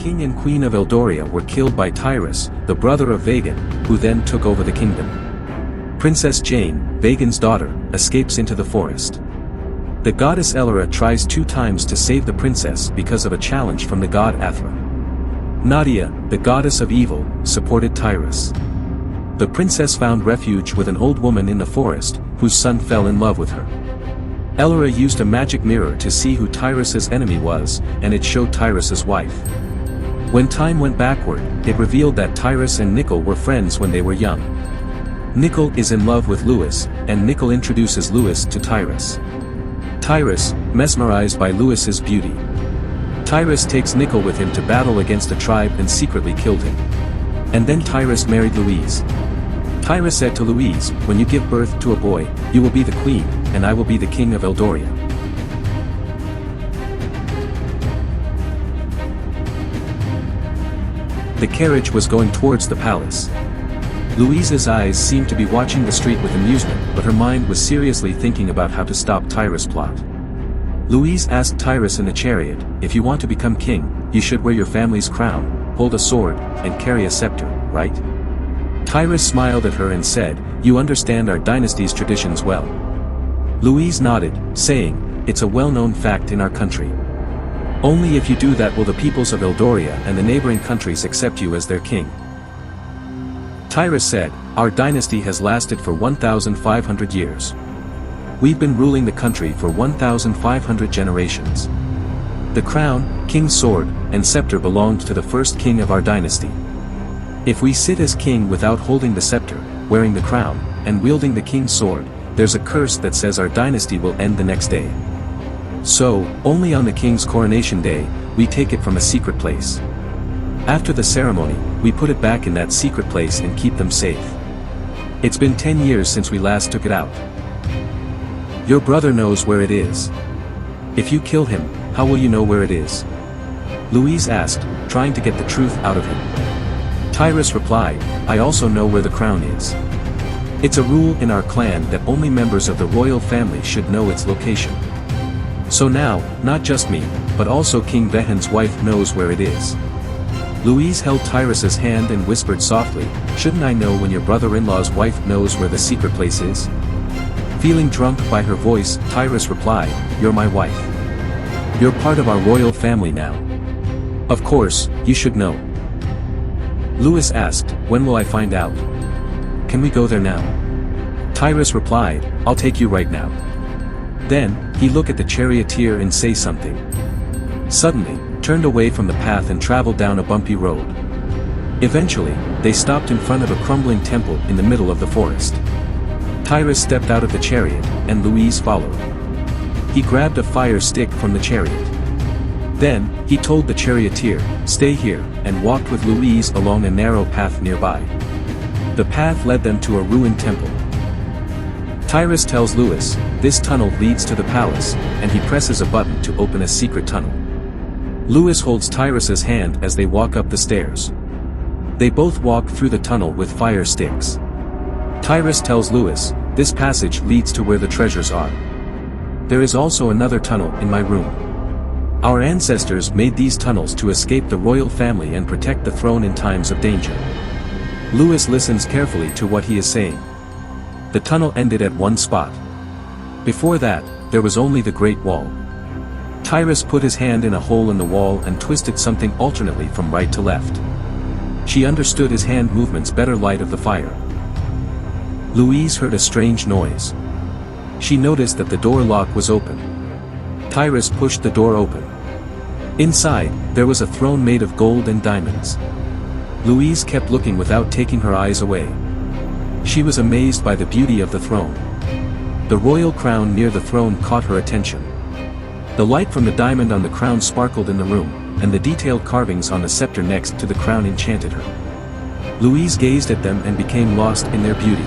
king and queen of Eldoria were killed by Tyrus, the brother of Vagan, who then took over the kingdom. Princess Jane, Vagan's daughter, escapes into the forest. The goddess Eldoria tries 2 times to save the princess because of a challenge from the god Athra. Nadia, the goddess of evil, supported Tyrus. The princess found refuge with an old woman in the forest, whose son fell in love with her. Eldoria used a magic mirror to see who Tyrus's enemy was, and it showed Tyrus's wife. When time went backward, it revealed that Tyrus and Nickel were friends when they were young. Nickel is in love with Lewis, and Nickel introduces Lewis to Tyrus. Tyrus, mesmerized by Lewis's beauty. Tyrus takes Nickel with him to battle against a tribe and secretly killed him. And then Tyrus married Louise. Tyrus said to Louise, "When you give birth to a boy, you will be the queen, and I will be the king of Eldoria." The carriage was going towards the palace. Louise's eyes seemed to be watching the street with amusement, but her mind was seriously thinking about how to stop Tyrus' plot. Louise asked Tyrus in the chariot, "If you want to become king, you should wear your family's crown, hold a sword, and carry a scepter, right?" Tyrus smiled at her and said, "You understand our dynasty's traditions well." Louise nodded, saying, "It's a well-known fact in our country. Only if you do that will the peoples of Eldoria and the neighboring countries accept you as their king." Tyrus said, "Our dynasty has lasted for 1,500 years. We've been ruling the country for 1,500 generations. The crown, king's sword, and scepter belonged to the first king of our dynasty. If we sit as king without holding the scepter, wearing the crown, and wielding the king's sword, there's a curse that says our dynasty will end the next day. So, only on the king's coronation day, we take it from a secret place. After the ceremony, we put it back in that secret place and keep them safe. It's been 10 years since we last took it out. Your brother knows where it is. If you kill him, how will you know where it is?" Louise asked, trying to get the truth out of him. Tyrus replied, "I also know where the crown is. It's a rule in our clan that only members of the royal family should know its location. So now, not just me, but also King Vehan's wife knows where it is." Louise held Tyrus's hand and whispered softly, "Shouldn't I know when your brother-in-law's wife knows where the secret place is?" Feeling drunk by her voice, Tyrus replied, "You're my wife. You're part of our royal family now. Of course, you should know." Lewis asked, "When will I find out? Can we go there now?" Tyrus replied, "I'll take you right now." Then, he looked at the charioteer and say something. Suddenly, turned away from the path and traveled down a bumpy road. Eventually, they stopped in front of a crumbling temple in the middle of the forest. Tyrus stepped out of the chariot, and Louise followed. He grabbed a fire stick from the chariot. Then, he told the charioteer, "Stay here," and walked with Louise along a narrow path nearby. The path led them to a ruined temple. Tyrus tells Lewis, "This tunnel leads to the palace," and he presses a button to open a secret tunnel. Lewis holds Tyrus's hand as they walk up the stairs. They both walk through the tunnel with fire sticks. Tyrus tells Lewis, "This passage leads to where the treasures are. There is also another tunnel in my room. Our ancestors made these tunnels to escape the royal family and protect the throne in times of danger." Lewis listens carefully to what he is saying. The tunnel ended at one spot. Before that, there was only the Great Wall. Tyrus put his hand in a hole in the wall and twisted something alternately from right to left. She understood his hand movements better light of the fire. Louise heard a strange noise. She noticed that the door lock was open. Tyrus pushed the door open. Inside, there was a throne made of gold and diamonds. Louise kept looking without taking her eyes away. She was amazed by the beauty of the throne. The royal crown near the throne caught her attention. The light from the diamond on the crown sparkled in the room, and the detailed carvings on the scepter next to the crown enchanted her. Louise gazed at them and became lost in their beauty.